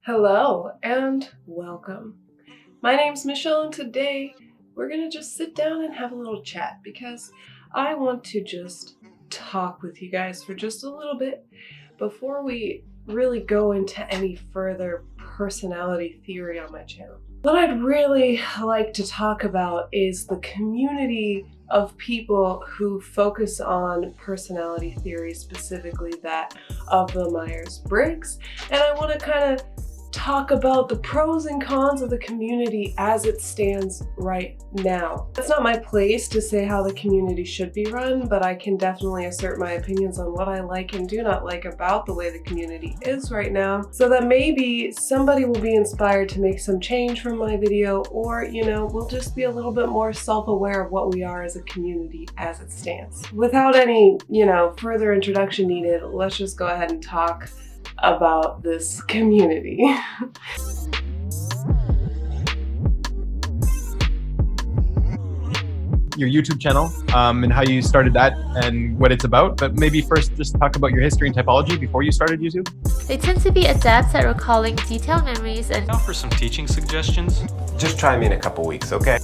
Hello and welcome. My name's Michelle, and today we're gonna just sit down and have a little chat because I want to just talk with you guys for just a little bit before we really go into any further personality theory on my channel. What I'd really like to talk about is the community of people who focus on personality theory, specifically that of the Myers-Briggs, and I want to kind of talk about the pros and cons of the community as it stands right now. It's not my place to say how the community should be run, but I can definitely assert my opinions on what I like and do not like about the way the community is right now, so that maybe somebody will be inspired to make some change from my video, or, we'll just be a little bit more self-aware of what we are as a community as it stands. Without any, further introduction needed, let's just go ahead and talk about this community. Your YouTube channel and how you started that and what it's about, but maybe first just talk about your history and typology before you started YouTube. They tend to be adept at recalling detailed memories and offer some teaching suggestions. Just try me in a couple weeks, okay?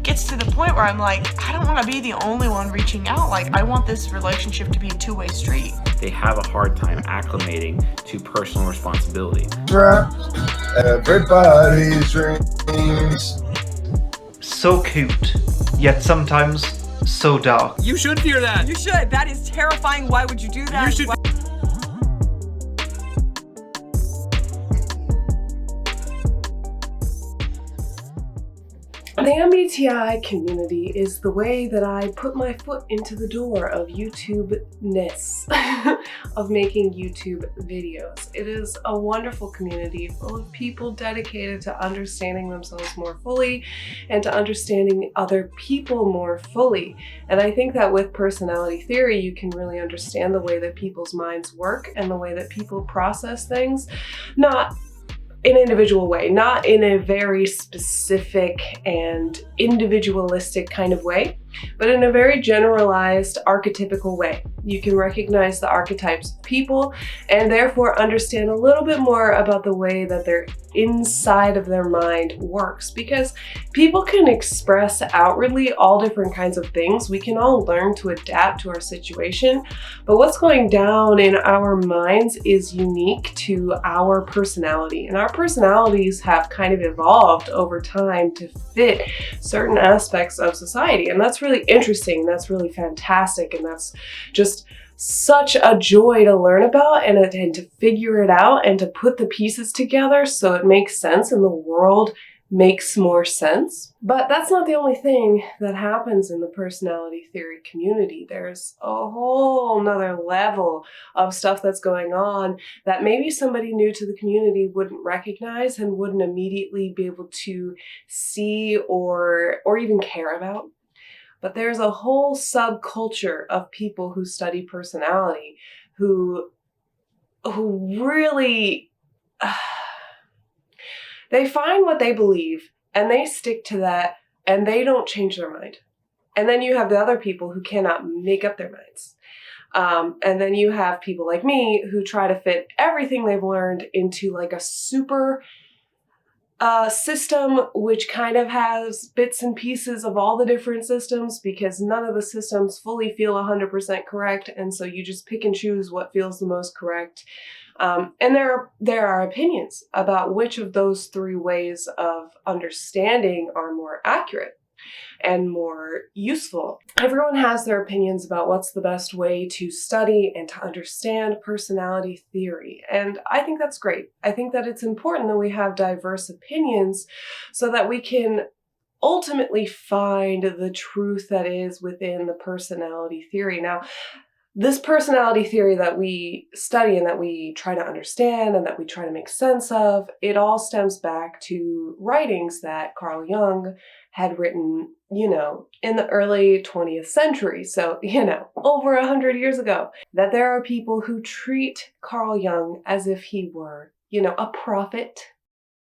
Gets to the point where I'm like, I don't want to be the only one reaching out. Like, I want this relationship to be a two-way street. They have a hard time acclimating to personal responsibility. Everybody's dreams. So cute, yet sometimes so dark. You should fear that. You should. That is terrifying. Why would you do that? You should. The MBTI community is the way that I put my foot into the door of YouTube-ness, of making YouTube videos. It is a wonderful community full of people dedicated to understanding themselves more fully and to understanding other people more fully. And I think that with personality theory, you can really understand the way that people's minds work and the way that people process things, not in an individual way, not in a very specific and individualistic kind of way, but in a very generalized, archetypical way. You can recognize the archetypes of people and therefore understand a little bit more about the way that their inside of their mind works, because people can express outwardly all different kinds of things. We can all learn to adapt to our situation, but what's going down in our minds is unique to our personality, and our personalities have kind of evolved over time to fit certain aspects of society, and that's really interesting, that's really fantastic, and that's just such a joy to learn about and to figure it out and to put the pieces together so it makes sense and the world makes more sense. But that's not the only thing that happens in the personality theory community. There's a whole nother level of stuff that's going on that maybe somebody new to the community wouldn't recognize and wouldn't immediately be able to see or even care about. But there's a whole subculture of people who study personality who really, they find what they believe and they stick to that and they don't change their mind. And then you have the other people who cannot make up their minds. And then you have people like me who try to fit everything they've learned into like a super system which kind of has bits and pieces of all the different systems, because none of the systems fully feel 100% correct, and so you just pick and choose what feels the most correct. And there are opinions about which of those three ways of understanding are more accurate and more useful. Everyone has their opinions about what's the best way to study and to understand personality theory, and I think that's great. I think that it's important that we have diverse opinions so that we can ultimately find the truth that is within the personality theory. Now, this personality theory that we study and that we try to understand and that we try to make sense of, it all stems back to writings that Carl Jung had written, in the early 20th century. So, over 100 years ago, that there are people who treat Carl Jung as if he were, a prophet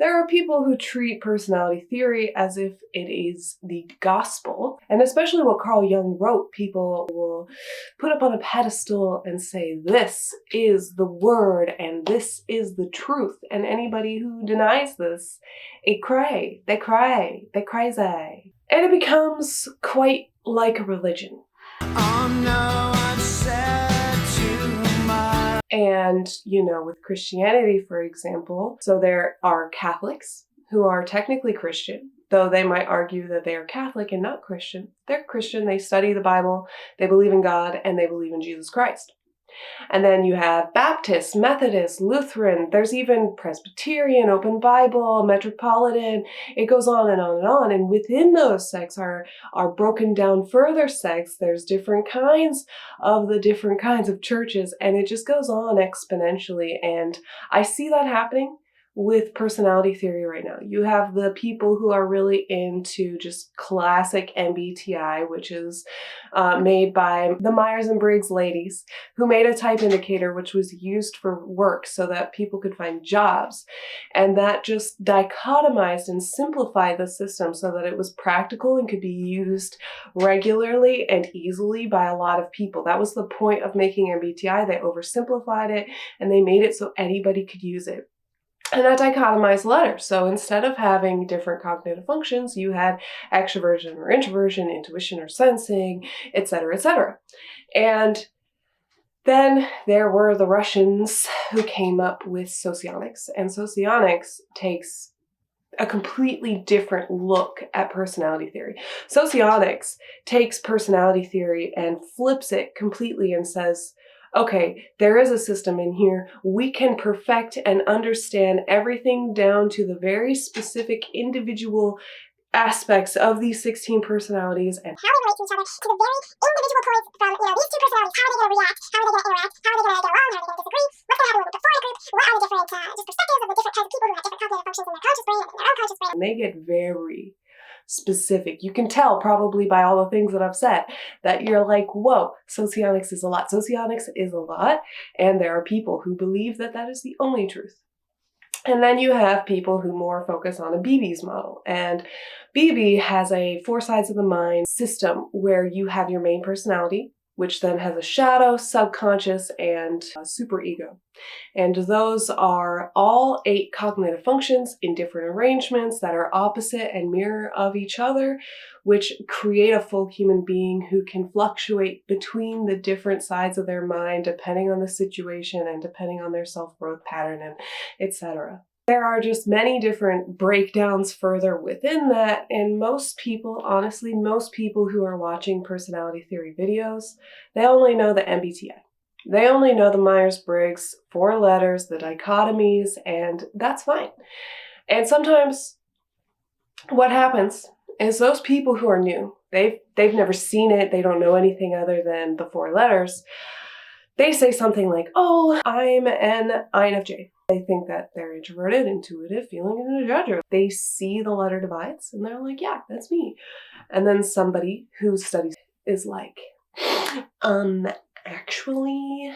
There are people who treat personality theory as if it is the gospel, and especially what Carl Jung wrote, people will put up on a pedestal and say, this is the word and this is the truth, and anybody who denies this, they cry. They're crazy. And it becomes quite like a religion. Oh no, I've said too much. And, with Christianity, for example, so there are Catholics who are technically Christian, though they might argue that they are Catholic and not Christian. They're Christian, they study the Bible, they believe in God, and they believe in Jesus Christ. And then you have Baptist, Methodist, Lutheran, there's even Presbyterian, Open Bible, Metropolitan, it goes on and on and on. And within those sects are broken down further sects. There's different kinds of the different kinds of churches, and it just goes on exponentially. And I see that happening with personality theory right now. You have the people who are really into just classic MBTI, which is made by the Myers-Briggs ladies, who made a type indicator which was used for work so that people could find jobs. And that just dichotomized and simplified the system so that it was practical and could be used regularly and easily by a lot of people. That was the point of making MBTI. They oversimplified it and they made it so anybody could use it. And that dichotomized letters. So instead of having different cognitive functions, you had extroversion or introversion, intuition or sensing, etc., etc. And then there were the Russians who came up with socionics. And socionics takes a completely different look at personality theory. Socionics takes personality theory and flips it completely and says, okay, there is a system in here. We can perfect and understand everything down to the very specific individual aspects of these 16 personalities and how they relate to each other, to the very individual points from, these two personalities, how are they going to react, how are they going to interact, how are they going to get along, how are they going to disagree, what's going to happen when we perform a group, what are the different just perspectives of the different kinds of people who have different cognitive functions in their conscious brain and in their unconscious brain. And they get very specific. You can tell probably by all the things that I've said that you're like, whoa, socionics is a lot. Socionics is a lot, and there are people who believe that that is the only truth. And then you have people who more focus on a BB's model. And BB has a 4 sides of the mind system where you have your main personality, which then has a shadow, subconscious, and a superego. And those are all 8 cognitive functions in different arrangements that are opposite and mirror of each other, which create a full human being who can fluctuate between the different sides of their mind depending on the situation and depending on their self-growth pattern, and etc. There are just many different breakdowns further within that, and most people, honestly, most people who are watching personality theory videos, they only know the MBTI. They only know the Myers-Briggs, 4 letters, the dichotomies, and that's fine. And sometimes what happens is those people who are new, they've never seen it, they don't know anything other than the 4 letters, they say something like, oh, I'm an INFJ. They think that they're introverted, intuitive, feeling, and a judger. They see the letter divides and they're like, yeah, that's me. And then somebody who studies is like, actually,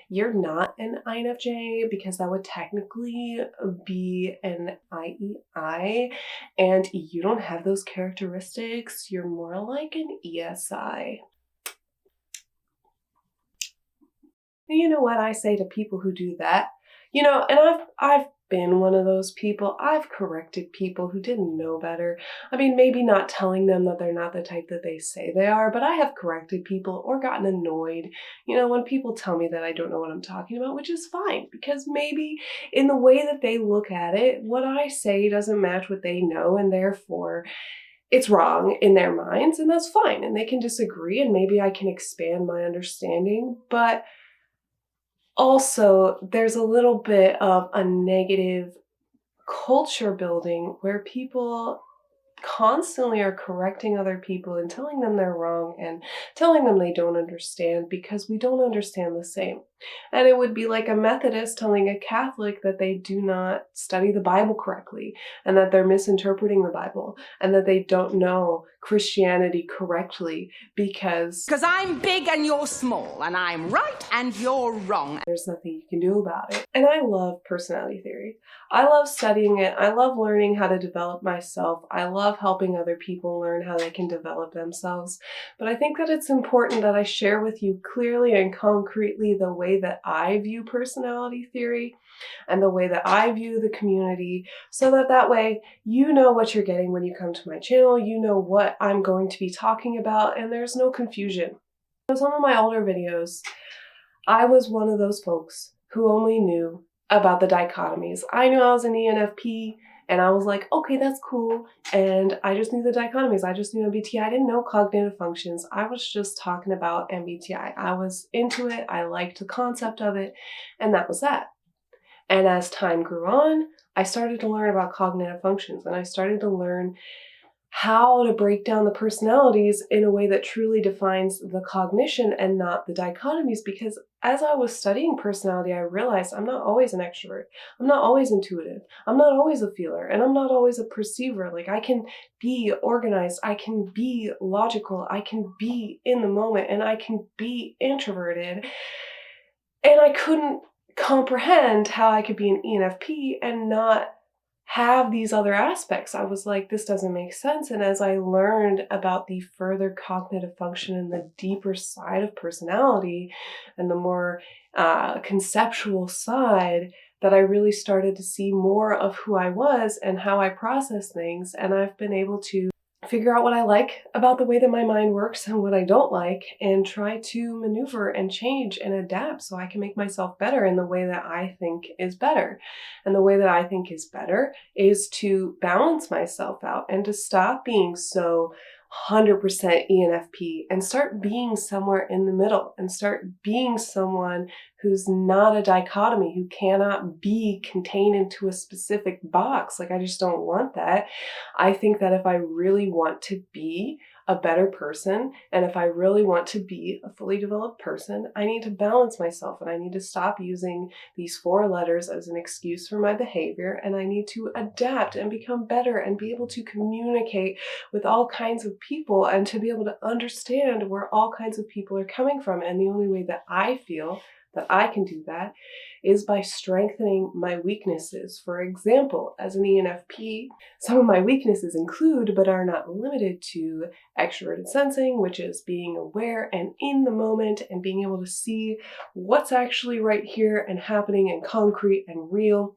you're not an INFJ because that would technically be an IEI and you don't have those characteristics. You're more like an ESI. And you know what I say to people who do that? And I've been one of those people. I've corrected people who didn't know better. I mean, maybe not telling them that they're not the type that they say they are, but I have corrected people or gotten annoyed, when people tell me that I don't know what I'm talking about, which is fine, because maybe in the way that they look at it, what I say doesn't match what they know, and therefore it's wrong in their minds, and that's fine, and they can disagree, and maybe I can expand my understanding, but also, there's a little bit of a negative culture building where people constantly are correcting other people and telling them they're wrong and telling them they don't understand because we don't understand the same. And it would be like a Methodist telling a Catholic that they do not study the Bible correctly and that they're misinterpreting the Bible and that they don't know Christianity correctly because I'm big and you're small and I'm right and you're wrong. There's nothing you can do about it. And I love personality theory. theory. I love studying it. I love learning how to develop myself. I love helping other people learn how they can develop themselves. But I think that it's important that I share with you clearly and concretely the way that I view personality theory and the way that I view the community, so that way you know what you're getting when you come to my channel, you know what I'm going to be talking about, and there's no confusion. In some of my older videos, I was one of those folks who only knew about the dichotomies. I knew I was an ENFP, and I was like, okay, that's cool. And I just knew the dichotomies. I just knew MBTI. I didn't know cognitive functions. I was just talking about MBTI. I was into it. I liked the concept of it. And that was that. And as time grew on, I started to learn about cognitive functions, and I started to learn how to break down the personalities in a way that truly defines the cognition and not the dichotomies. Because as I was studying personality, I realized I'm not always an extrovert. I'm not always intuitive. I'm not always a feeler, and I'm not always a perceiver. Like, I can be organized, I can be logical, I can be in the moment, and I can be introverted. And I couldn't comprehend how I could be an ENFP and not have these other aspects. I was like, this doesn't make sense. And as I learned about the further cognitive function and the deeper side of personality and the more conceptual side, that I really started to see more of who I was and how I process things. And I've been able to figure out what I like about the way that my mind works and what I don't like, and try to maneuver and change and adapt so I can make myself better in the way that I think is better. And the way that I think is better is to balance myself out and to stop being so 100% ENFP and start being somewhere in the middle, and start being someone who's not a dichotomy, who cannot be contained into a specific box. Like, I just don't want that. I think that if I really want to be a better person, and if I really want to be a fully developed person, I need to balance myself, and I need to stop using these 4 letters as an excuse for my behavior, and I need to adapt and become better and be able to communicate with all kinds of people and to be able to understand where all kinds of people are coming from. And the only way that I feel that I can do that is by strengthening my weaknesses. For example, as an ENFP, some of my weaknesses include, but are not limited to, extroverted sensing, which is being aware and in the moment and being able to see what's actually right here and happening and concrete and real.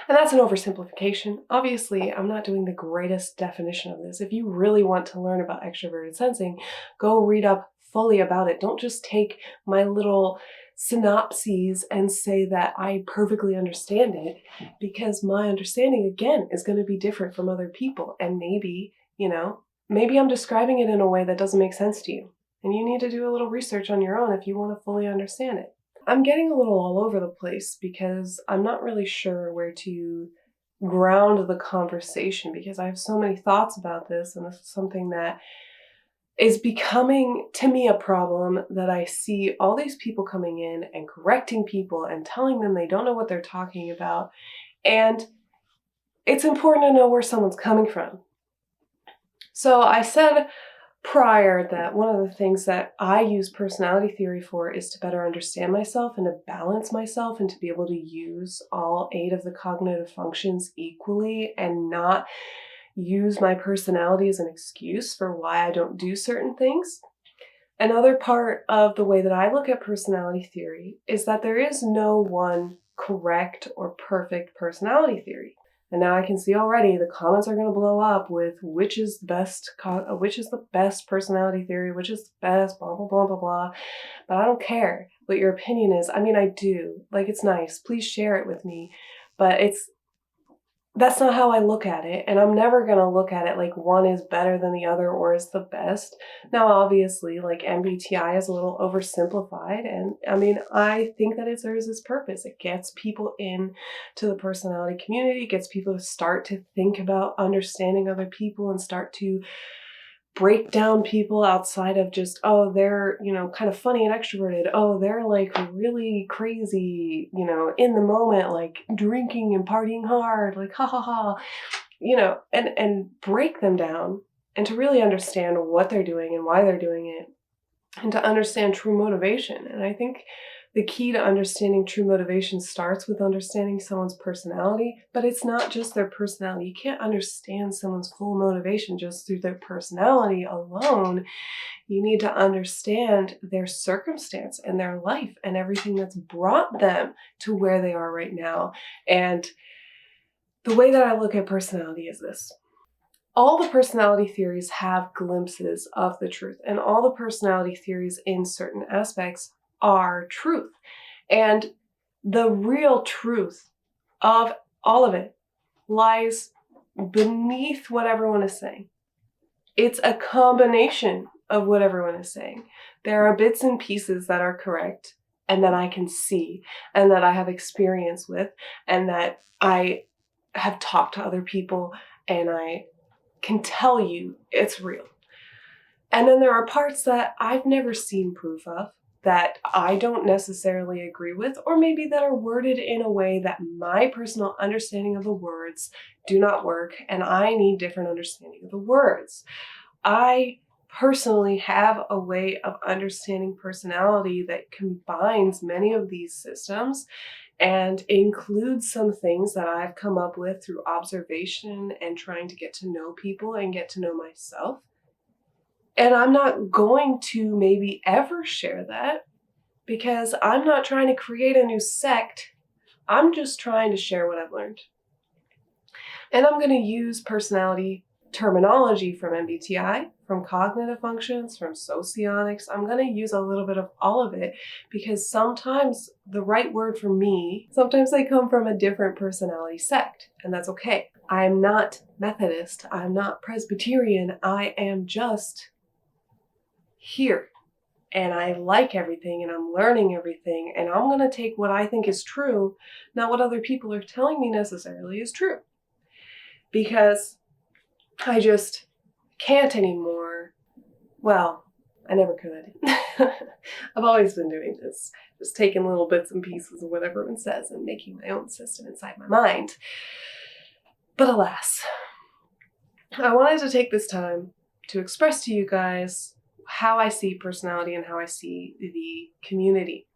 And that's an oversimplification. Obviously, I'm not doing the greatest definition of this. If you really want to learn about extroverted sensing, go read up fully about it. Don't just take my little synopses and say that I perfectly understand it, because my understanding, again, is going to be different from other people. And maybe, maybe I'm describing it in a way that doesn't make sense to you. And you need to do a little research on your own if you want to fully understand it. I'm getting a little all over the place because I'm not really sure where to ground the conversation, because I have so many thoughts about this, and this is something that is becoming, to me, a problem, that I see all these people coming in and correcting people and telling them they don't know what they're talking about. And it's important to know where someone's coming from. So I said prior that one of the things that I use personality theory for is to better understand myself and to balance myself and to be able to use all 8 of the cognitive functions equally and not use my personality as an excuse for why I don't do certain things. Another part of the way that I look at personality theory is that there is no one correct or perfect personality theory. And now I can see already the comments are going to blow up with which is the best personality theory, which is the best, blah, blah, blah, blah, blah. But I don't care what your opinion is. I mean, I do. Like, it's nice. Please share it with me. But that's not how I look at it, and I'm never going to look at it like one is better than the other or is the best. Now, obviously, like, MBTI is a little oversimplified, and I mean, I think that it serves its purpose. It gets people in to the personality community, it gets people to start to think about understanding other people and start to break down people outside of just, oh, they're, kind of funny and extroverted. Oh, they're like really crazy, in the moment, like drinking and partying hard, like ha ha ha, and break them down and to really understand what they're doing and why they're doing it and to understand true motivation. And I think the key to understanding true motivation starts with understanding someone's personality, but it's not just their personality. You can't understand someone's full motivation just through their personality alone. You need to understand their circumstance and their life and everything that's brought them to where they are right now. And the way that I look at personality is this. All the personality theories have glimpses of the truth, and all the personality theories in certain aspects are truth. And the real truth of all of it lies beneath what everyone is saying. It's a combination of what everyone is saying. There are bits and pieces that are correct and that I can see and that I have experience with and that I have talked to other people and I can tell you it's real. And then there are parts that I've never seen proof of, that I don't necessarily agree with, or maybe that are worded in a way that my personal understanding of the words do not work, and I need different understanding of the words. I personally have a way of understanding personality that combines many of these systems and includes some things that I've come up with through observation and trying to get to know people and get to know myself. And I'm not going to maybe ever share that because I'm not trying to create a new sect. I'm just trying to share what I've learned. And I'm going to use personality terminology from MBTI, from cognitive functions, from socionics. I'm going to use a little bit of all of it because sometimes the right word for me, sometimes they come from a different personality sect, and that's okay. I'm not Methodist. I'm not Presbyterian. I am just here. And I like everything and I'm learning everything. And I'm going to take what I think is true, not what other people are telling me necessarily is true. Because I just can't anymore. Well, I never could. I've always been doing this. Just taking little bits and pieces of what everyone says and making my own system inside my mind. But alas, I wanted to take this time to express to you guys how I see personality and how I see the community.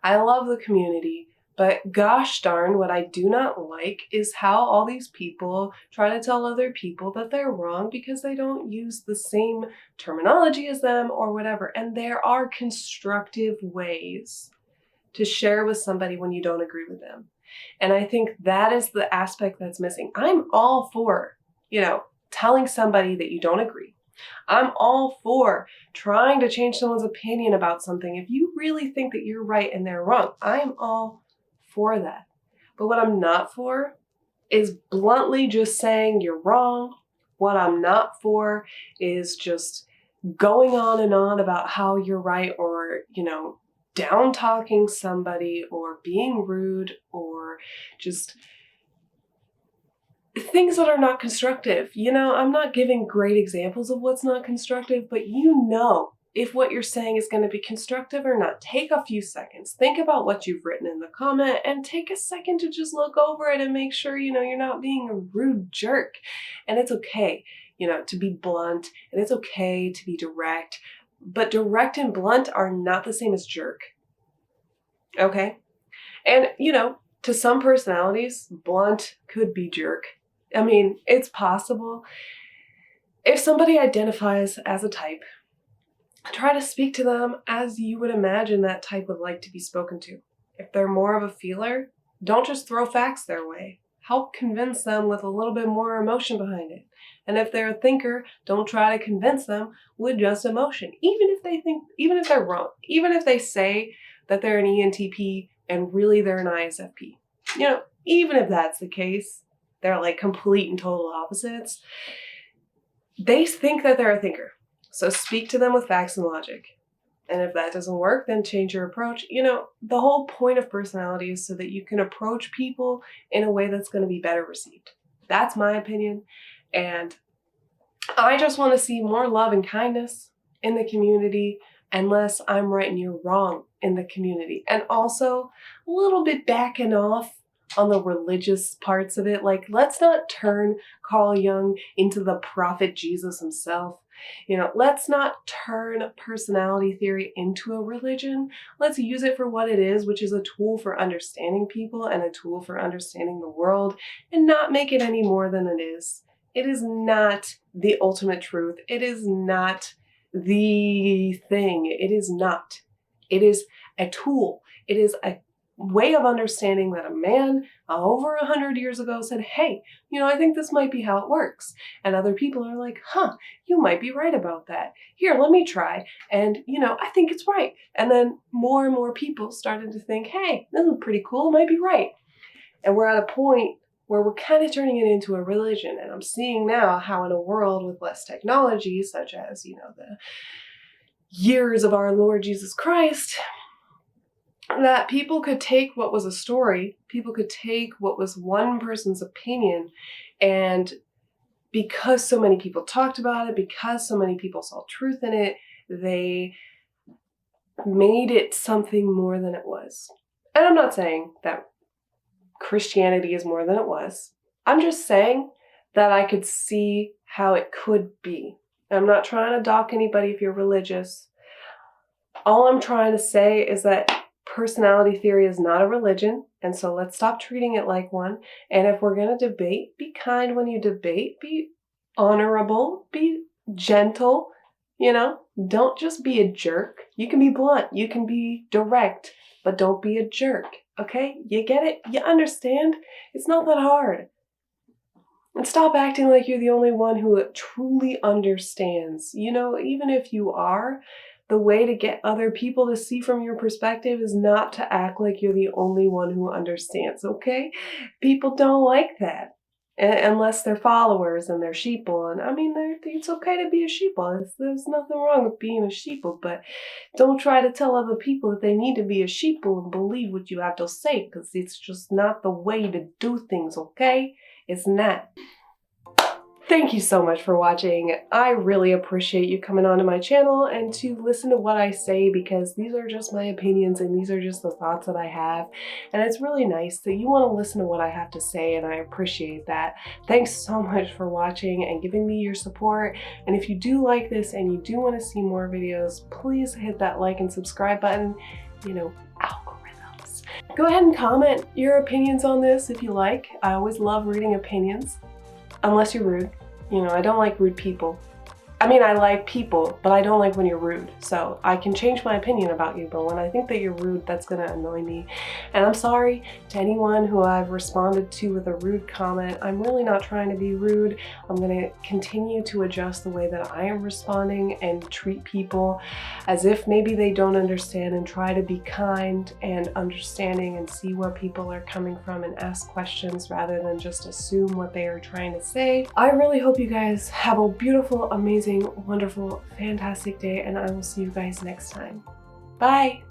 I love the community, but gosh darn, what I do not like is how all these people try to tell other people that they're wrong because they don't use the same terminology as them or whatever. And there are constructive ways to share with somebody when you don't agree with them. And I think that is the aspect that's missing. I'm all for, telling somebody that you don't agree. I'm all for trying to change someone's opinion about something. If you really think that you're right and they're wrong, I'm all for that. But what I'm not for is bluntly just saying you're wrong. What I'm not for is just going on and on about how you're right or, down talking somebody or being rude or just things that are not constructive. I'm not giving great examples of what's not constructive, but if what you're saying is going to be constructive or not. Take a few seconds. Think about what you've written in the comment and take a second to just look over it and make sure, you're not being a rude jerk. And it's okay, to be blunt, and it's okay to be direct, but direct and blunt are not the same as jerk. Okay? And, to some personalities, blunt could be jerk. I mean, it's possible. If somebody identifies as a type, try to speak to them as you would imagine that type would like to be spoken to. If they're more of a feeler, don't just throw facts their way. Help convince them with a little bit more emotion behind it. And if they're a thinker, don't try to convince them with just emotion. Even if they're wrong, even if they say that they're an ENTP and really they're an ISFP. Even if that's the case, they're like complete and total opposites. They think that they're a thinker. So speak to them with facts and logic. And if that doesn't work, then change your approach. The whole point of personality is so that you can approach people in a way that's going to be better received. That's my opinion. And I just want to see more love and kindness in the community, unless I'm right and you're wrong in the community. And also a little bit backing off on the religious parts of it. Like, let's not turn Carl Jung into the prophet Jesus himself. You know, let's not turn personality theory into a religion. Let's use it for what it is, which is a tool for understanding people and a tool for understanding the world, and not make it any more than it is. It is not the ultimate truth. It is not the thing. It is not. It is a tool. It is a way of understanding that a man over 100 years ago said, hey, you know, I think this might be how it works. And other people are like, huh, you might be right about that. Here, let me try. And, you know, I think it's right. And then more and more people started to think, hey, this is pretty cool. It might be right. And we're at a point where we're kind of turning it into a religion. And I'm seeing now how in a world with less technology, such as, you know, the years of our Lord Jesus Christ, that people could take what was a story, people could take what was one person's opinion, and because so many people talked about it, because so many people saw truth in it, they made it something more than it was. And I'm not saying that Christianity is more than it was. I'm just saying that I could see how it could be. I'm not trying to dock anybody if you're religious. All I'm trying to say is that personality theory is not a religion, and so let's stop treating it like one. And if we're going to debate, be kind when you debate, be honorable, be gentle, you know, don't just be a jerk. You can be blunt, you can be direct, but don't be a jerk, okay? You get it? You understand? It's not that hard. And stop acting like you're the only one who truly understands. You know, even if you are, the way to get other people to see from your perspective is not to act like you're the only one who understands, okay? People don't like that. Unless they're followers and they're sheeple. And I mean, it's okay to be a sheeple. There's nothing wrong with being a sheeple, but don't try to tell other people that they need to be a sheeple and believe what you have to say, because it's just not the way to do things, okay? It's not. Thank you so much for watching. I really appreciate you coming onto my channel and to listen to what I say, because these are just my opinions and these are just the thoughts that I have. And it's really nice that you want to listen to what I have to say, and I appreciate that. Thanks so much for watching and giving me your support. And if you do like this and you do want to see more videos, please hit that like and subscribe button. You know, algorithms. Go ahead and comment your opinions on this if you like. I always love reading opinions. Unless you're rude. You know, I don't like rude people. I mean, I like people, but I don't like when you're rude. So I can change my opinion about you, but when I think that you're rude, that's gonna annoy me. And I'm sorry to anyone who I've responded to with a rude comment. I'm really not trying to be rude. I'm gonna continue to adjust the way that I am responding and treat people as if maybe they don't understand, and try to be kind and understanding and see where people are coming from and ask questions rather than just assume what they are trying to say. I really hope you guys have a beautiful, amazing, wonderful, fantastic day, and I will see you guys next time. Bye!